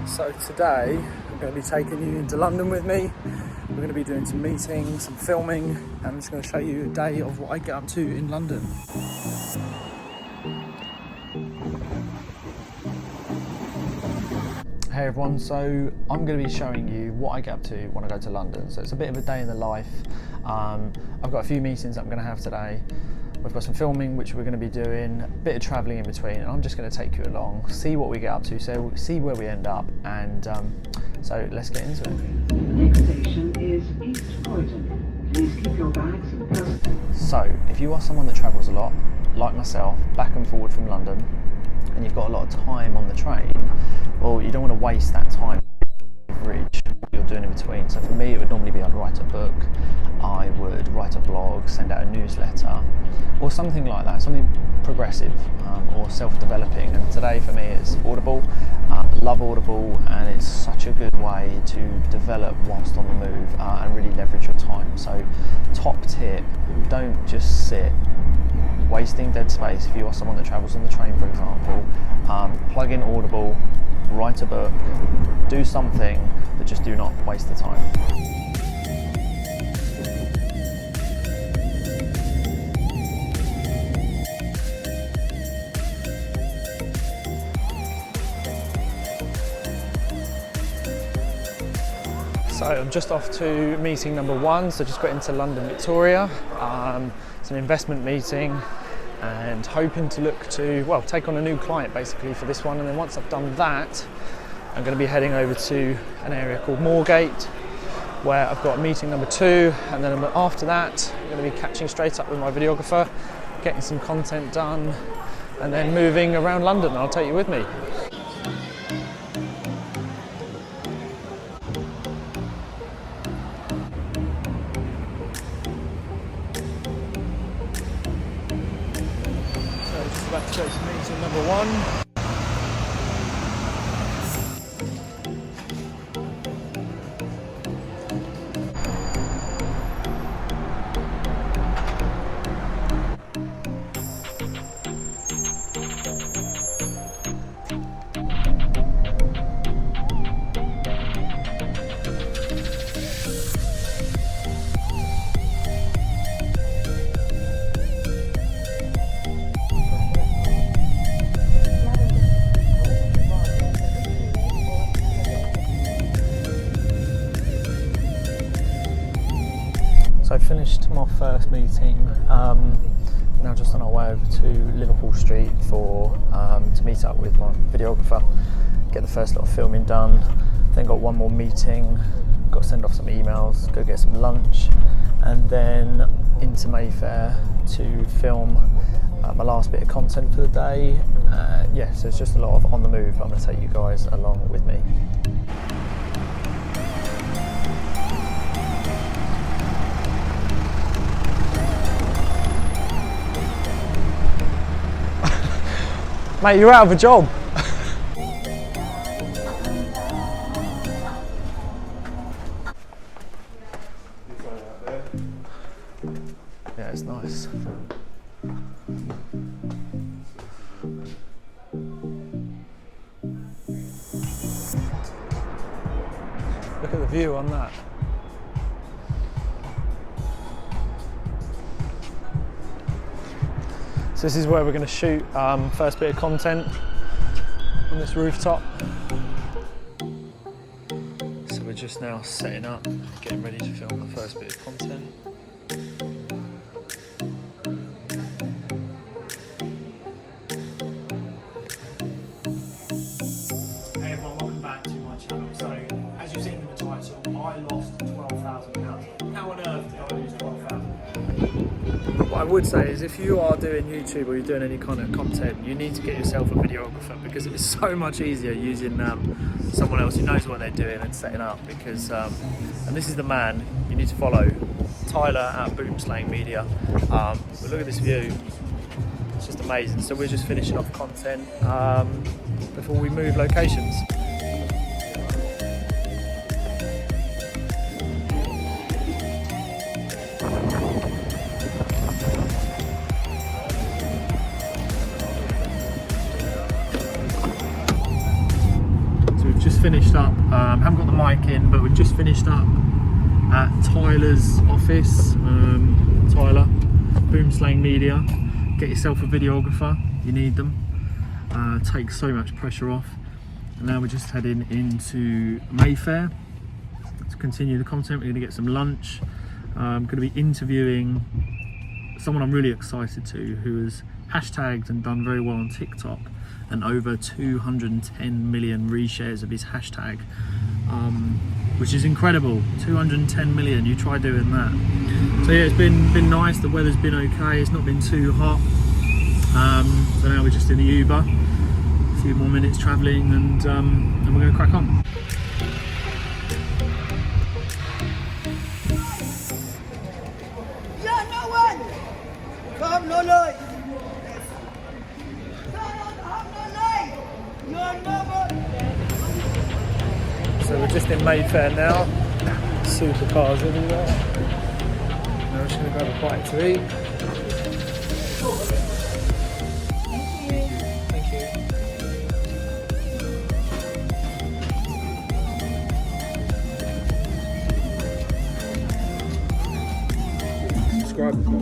So today I'm going to be taking you into London with me. We're going to be doing some meetings, some filming, and I'm just going to show you a day of what I get up to in London. Hey everyone, so I'm going to be showing you what I get up to when I go to London. So it's a bit of a day in the life. I've got a few meetings that I'm going to have today. We've got some filming which we're going to be doing, a bit of travelling in between, and I'm just going to take you along, see what we get up to, so see where we end up, and so let's get into it. The next station is East Croydon. Please keep your bags and purses. So if you are someone that travels a lot, like myself, back and forward from London, and you've got a lot of time on the train, well, you don't want to waste that time bridge what you're doing in between. So for me, it would normally be I'd write a book, I would write a blog, send out a newsletter, or something like that, something progressive or self-developing. And today for me it's Audible. Love Audible, and it's such a good way to develop whilst on the move and really leverage your time. So top tip, don't just sit wasting dead space. If you are someone that travels on the train, for example, plug in Audible, write a book, do something, but just do not waste the time. So I'm just off to meeting number one, so just got into London Victoria. It's an investment meeting and hoping to look to, well, take on a new client basically for this one, and then once I've done that, I'm going to be heading over to an area called Moorgate, where I've got meeting number two, and then after that I'm going to be catching straight up with my videographer, getting some content done, and then moving around London. I'll take you with me. About to go to meeting number one. So I finished my first meeting, now just on our way over to Liverpool Street for to meet up with my videographer, get the first lot of filming done, then got one more meeting, got to send off some emails, go get some lunch, and then into Mayfair to film my last bit of content for the day. Yeah, so it's just a lot of on the move. I'm going to take you guys along with me. Mate, you're out of a job. Yeah, it's nice. Look at the view on that. So this is where we're going to shoot first bit of content on this rooftop. So we're just now setting up, getting ready to film the first bit of content. Hey everyone, welcome back to my channel. So as you've seen in the title, I lost £12,000. How on earth did I lose £12,000? What I would say is if you are doing YouTube or you're doing any kind of content, you need to get yourself a videographer, because it's so much easier using someone else who knows what they're doing and setting up, because and this is the man you need to follow, Tyler at Boomslang Media. But look at this view, it's just amazing. So we're just finishing off content before we move locations. finished up, haven't got the mic in, but we've just finished up at Tyler's office. Tyler, Boomslang Media. Get yourself a videographer, you need them. Takes so much pressure off. And now we're just heading into Mayfair to continue the content. We're going to get some lunch. I'm going to be interviewing someone I'm really excited to, who has hashtagged and done very well on TikTok, and over 210 million reshares of his hashtag, which is incredible. 210 million, you try doing that. So yeah, it's been nice. The weather's been okay, it's not been too hot. So now we're just in the Uber, a few more minutes travelling, and we're going to crack on. So we're just in Mayfair now. Supercars everywhere. Now we're just going to grab a bite to eat. Thank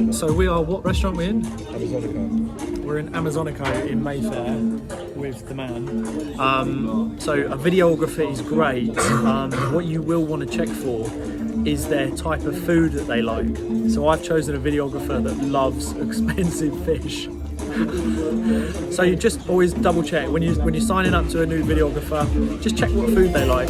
you. So we are, what restaurant we're in? Amazonica. We're in Amazonica in Mayfair with the man. So a videographer is great. What you will want to check for is their type of food that they like. So I've chosen a videographer that loves expensive fish. So you just always double check when you're signing up to a new videographer. Just check what food they like.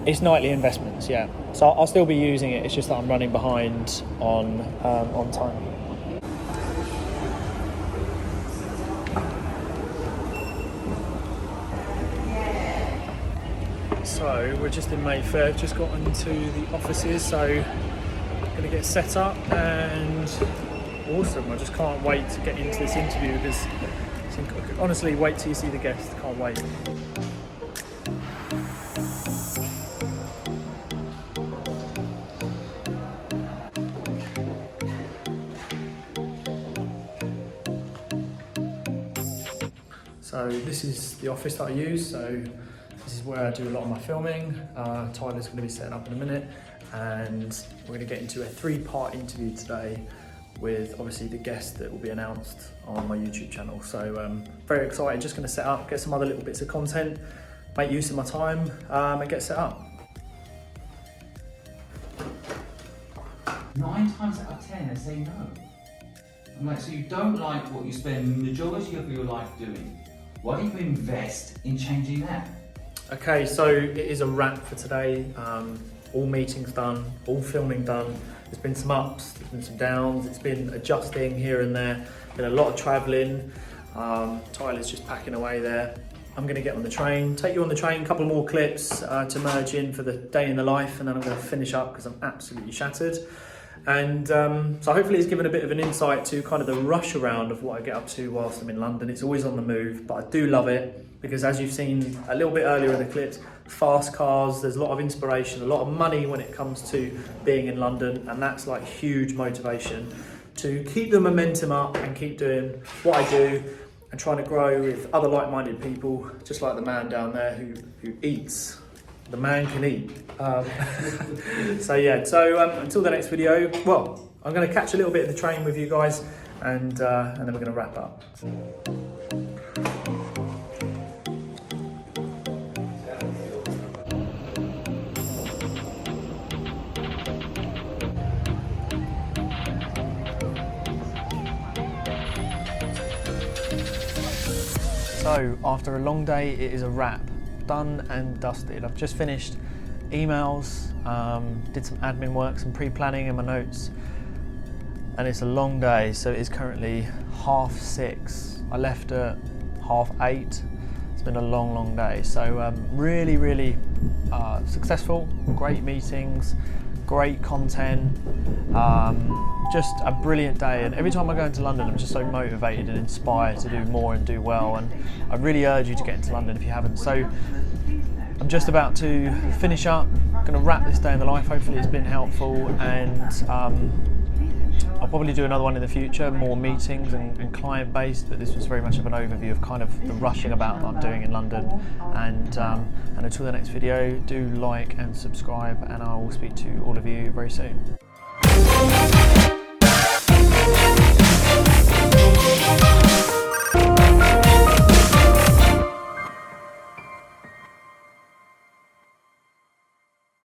It's nightly investments, yeah. So I'll still be using it. It's just that I'm running behind on time. So we're just in Mayfair. Just got into the offices. So going to get set up and awesome. I just can't wait to get into this interview because honestly, wait till you see the guests. Can't wait. So this is the office that I use, so this is where I do a lot of my filming. Tyler's going to be setting up in a minute, and we're going to get into a 3-part interview today with obviously the guest that will be announced on my YouTube channel. So very excited, just going to set up, get some other little bits of content, make use of my time and get set up. 9 times out of 10 they say no. I'm like, so you don't like what you spend the majority of your life doing. Why don't you invest in changing that? Okay, so it is a wrap for today. All meetings done, all filming done. There's been some ups, there's been some downs, it's been adjusting here and there, been a lot of travelling. Tyler's just packing away there. I'm going to get on the train, take you on the train, a couple more clips to merge in for the day in the life, and then I'm going to finish up because I'm absolutely shattered. And so hopefully it's given a bit of an insight to kind of the rush around of what I get up to whilst I'm in London. It's always on the move, but I do love it because, as you've seen a little bit earlier in the clips, fast cars, there's a lot of inspiration, a lot of money when it comes to being in London, and that's like huge motivation to keep the momentum up and keep doing what I do and trying to grow with other like-minded people, just like the man down there who eats. The man can eat. So yeah, until the next video, well, I'm going to catch a little bit of the train with you guys, and then we're going to wrap up. So after a long day, it is a wrap. Done and dusted. I've just finished emails, did some admin work, some pre-planning in my notes, and it's a long day. So it is currently 6:30. I left at 8:30. It's been a long, long day. So really, really successful, great meetings, great content, just a brilliant day. And every time I go into London, I'm just so motivated and inspired to do more and do well. And I really urge you to get into London if you haven't. So I'm just about to finish up, going to wrap this day in the life. Hopefully it's been helpful, and I'll probably do another one in the future, more meetings and client based, but this was very much of an overview of kind of the rushing about that I'm doing in London. And until the next video, do like and subscribe, and I will speak to all of you very soon.